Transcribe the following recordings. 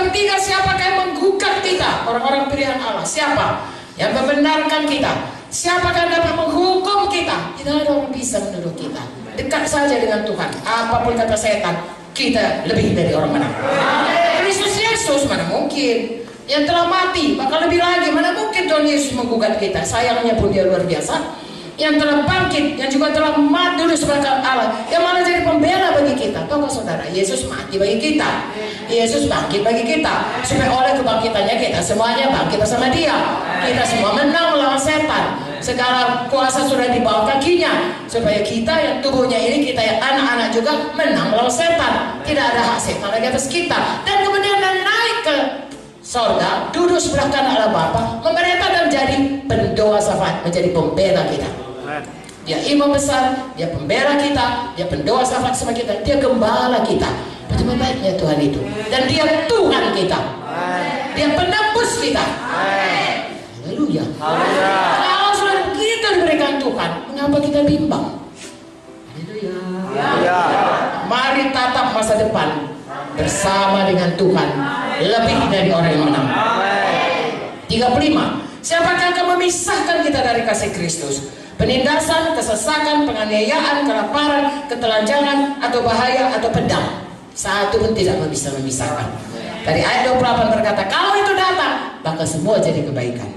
ketiga, siapakah yang menggugat kita? Orang-orang pilihan Allah. Siapa yang membenarkan kita? Siapakah yang dapat menghukum kita? Tidak ada orang bisa menuduh kita. Dekat saja dengan Tuhan. Apapun kata setan, kita lebih dari orang menang. Kristus Yesus, mana mungkin? Yang telah mati, maka lebih lagi, mana mungkin Tuhan Yesus menggugat kita? Sayangnya pun dia luar biasa. Yang telah bangkit, yang juga telah mati dulu sebagai Allah, yang malah jadi pembela bagi kita. Tahu gak saudara, Yesus mati bagi kita, Yesus bangkit bagi kita, supaya oleh kebangkitannya kita semuanya bangkit bersama dia. Kita semua menang melawan setan. Segala kuasa sudah di bawah kakinya, supaya kita yang tubuhnya ini, kita yang anak-anak juga menang melawan setan. Tidak ada hak setan lagi atas kita. Dan kemudian naik ke sorga, duduk sebelah kanan Allah Bapa, memerintah dan jadi pendoa syafaat, menjadi pembela kita. Dia imam besar, dia pembela kita, dia pendoa syafaat sama kita, dia gembala kita. Betapa baiknya Tuhan itu. Dan dia Tuhan kita, dia penebus kita. Haleluya. Kalau sudah kita diberikan Tuhan, mengapa kita bimbang? Haleluya. Mari tatap masa depan bersama dengan Tuhan, lebih dari orang yang menang. 35. Siapakah akan memisahkan kita dari kasih Kristus? Penindasan, kesesakan, penganiayaan, kelaparan, ketelanjangan, atau bahaya, atau pedang. Satu pun tidak bisa memisahkan. Dari ayat 28 berkata, kalau itu datang, maka semua jadi kebaikan.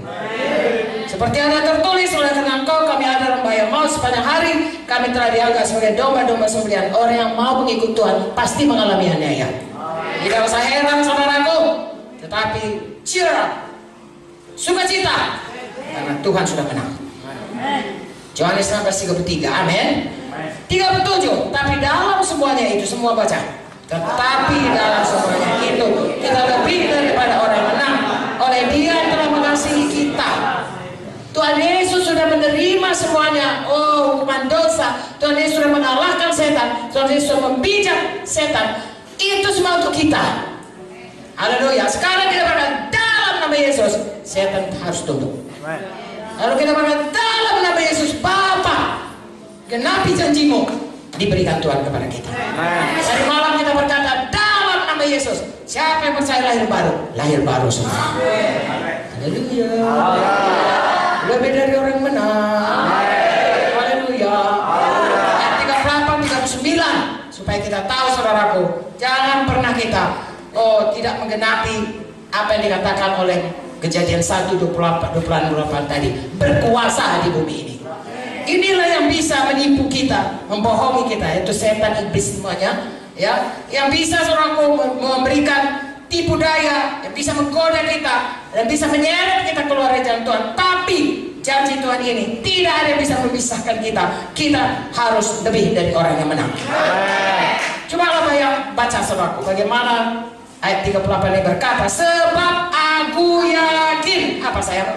Seperti ada tertulis, oleh karena engkau kami ada dalam bahaya maut sepanjang hari, kami telah dianggap sebagai domba-domba sembelihan. Orang yang mau mengikut Tuhan pasti mengalami aniaya. Tidak usah heran saudaraku, tetapi cheer up, sukacita, karena Tuhan sudah menang. Yohanes 16:33, amin. 37, tapi dalam semuanya itu, semua baca, tetapi dalam semuanya itu kita lebih daripada orang yang menang oleh Dia yang telah mengasihi kita. Tuhan Yesus sudah menerima semuanya. Oh, hukuman dosa. Tuhan Yesus sudah mengalahkan setan. Tuhan Yesus sudah membijak setan. Itu semua untuk kita. Haleluya. Sekarang kita berkata dalam nama Yesus, setan harus tunduk. Lalu kita berkata dalam nama Yesus, Bapa, genapi janjimu, diberikan Tuhan kepada kita. Hari malam kita berkata dalam nama Yesus, siapa yang percaya lahir baru semua. Haleluya. Lebih dari orang menang. Haleluya. Ayat 38-39, supaya kita tahu saudaraku, jangan pernah kita tidak menggenapi apa yang dikatakan oleh Kejadian 1:28 tadi, berkuasa di bumi ini. Inilah yang bisa menipu kita, membohongi kita, yaitu setan, iblis semuanya, ya, yang bisa saudaraku memberikan tipu daya, yang bisa menggoda kita dan bisa menyeret kita keluar dari jalan Tuhan. Tapi janji Tuhan ini tidak ada yang bisa memisahkan kita. Kita harus lebih dari orang yang menang. Coba baca saudaraku, bagaimana ayat 38 ini berkata, sebab aku yakin. Apa saya?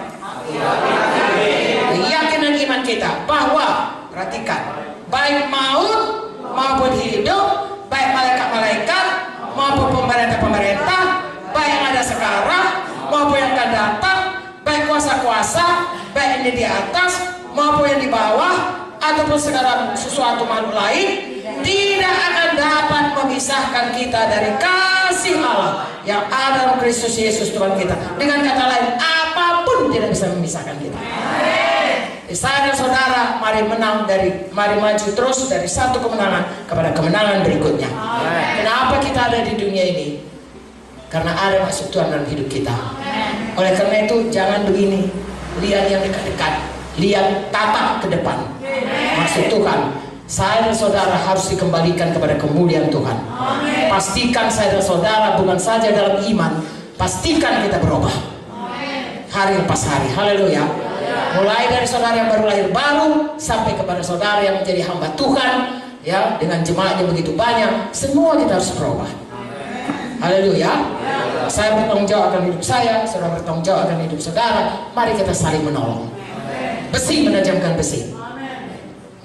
Yakin dan iman kita bahwa, perhatikan, baik maut maupun hidup, baik malaikat-malaikat maupun pemerintah-pemerintah, baik yang ada sekarang maupun yang akan datang, baik kuasa-kuasa, baik yang di atas maupun yang di bawah, ataupun segala sesuatu makhluk lain, tidak akan dapat memisahkan kita dari kasih Allah yang ada dalam Kristus Yesus Tuhan kita. Dengan kata lain, apapun tidak bisa memisahkan kita. Saya dan saudara, mari maju terus dari satu kemenangan kepada kemenangan berikutnya. Kenapa kita ada di dunia ini? Karena ada maksud Tuhan dalam hidup kita. Oleh karena itu, jangan begini, lihat yang dekat-dekat, lihat tatap ke depan. Maksud Tuhan, saya dan saudara harus dikembalikan kepada kemuliaan Tuhan. Pastikan saya dan saudara bukan saja dalam iman, pastikan kita berubah hari lepas hari. Haleluya. Mulai dari saudara yang baru lahir baru sampai kepada saudara yang menjadi hamba Tuhan, ya, dengan jemaatnya begitu banyak, semua kita harus berubah. Haleluya. Saya bertanggung jawab akan hidup saya, saudara bertanggung jawab akan hidup saudara. Mari kita saling menolong. Besi menajamkan besi.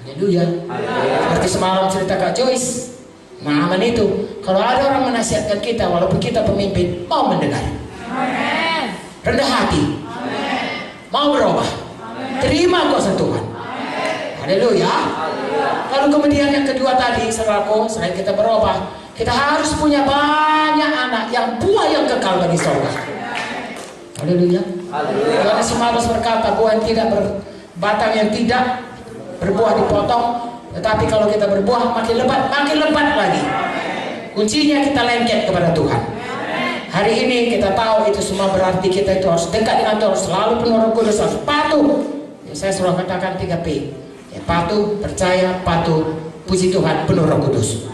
Haleluya. Seperti semalam cerita Kak Joyce, Naaman itu, kalau ada orang menasihatkan kita, walaupun kita pemimpin, mau mendengar, rendah hati, mau berubah, terima kuasa Tuhan. Haleluya. Lalu kemudian yang kedua tadi, saudaraku, selain kita berubah, Kita harus punya banyak anak yang buah yang kekal bagi surga. Haleluya. Yohanes 15 berkata, buah yang tidak batang yang tidak berbuah dipotong, tetapi kalau kita berbuah makin lebat lagi. Kuncinya kita lengket kepada Tuhan. Hari ini kita tahu itu semua berarti kita itu harus dekat dengan Tuhan, selalu penuh Roh Kudus, harus patuh. Saya selalu katakan 3P. Ya, patuh, percaya, patuh, puji Tuhan, penuh Roh Kudus.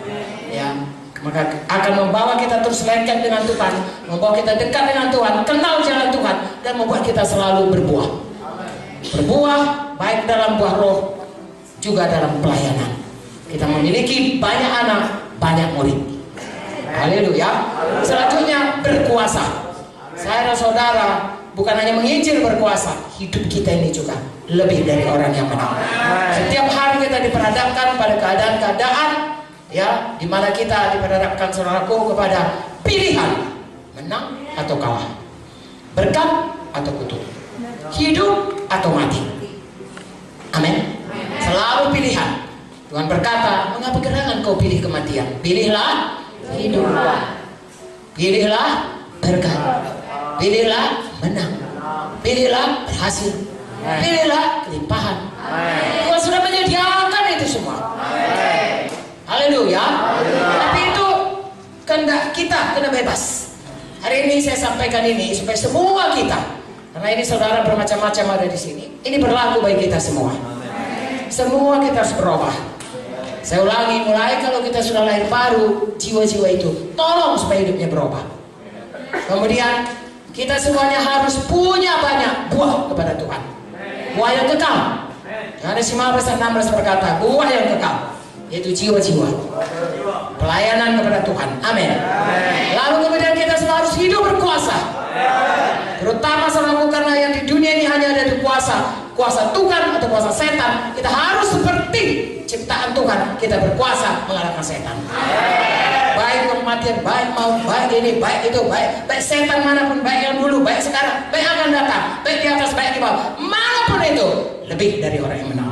Ya, maka akan membawa kita terus lengket dengan Tuhan, membawa kita dekat dengan Tuhan, kenal jalan Tuhan, dan membuat kita selalu berbuah. Berbuah baik dalam buah roh, juga dalam pelayanan. Kita memiliki banyak anak, banyak murid. Haleluya. Selanjutnya berkuasa. Saya dan saudara bukan hanya menginjil berkuasa, hidup kita ini juga lebih dari orang yang menang. Setiap hari kita diperhadapkan pada keadaan-keadaan, ya, di mana kita diperhadapkan, saudaraku, kepada pilihan menang atau kalah, berkat atau kutuk, hidup atau mati. Amin. Selalu pilihan. Tuhan berkata, mengapa gerangan kau pilih kematian? Pilihlah hidup, pilihlah berkat, pilihlah menang, pilihlah berhasil, pilihlah kelimpahan. Tuhan sudah menyediakan itu semua. Haleluya. Tapi itu kehendak kita, kena bebas. Hari ini saya sampaikan ini supaya semua kita, karena ini saudara bermacam-macam ada di sini, ini berlaku bagi kita semua. Semua kita harus berubah. Saya ulangi, mulai kalau kita sudah lahir baru, jiwa-jiwa itu tolong supaya hidupnya berubah. Kemudian kita semuanya harus punya banyak buah kepada Tuhan, buah yang kekal. Yohanes 15:16 berkata, buah yang kekal, yaitu jiwa-jiwa, pelayanan kepada Tuhan. Amin. Lalu kemudian kita semua harus hidup berkuasa, terutama saudaraku, karena yang di dunia ini hanya ada kuasa Tuhan atau kuasa setan. Kita harus seperti ciptaan Tuhan, kita berkuasa mengalahkan setan. Baik kematian, baik maut, baik ini, baik itu, baik setan manapun, baik yang dulu, baik sekarang, baik akan datang, baik di atas, baik di bawah, manapun itu, lebih dari orang yang menang.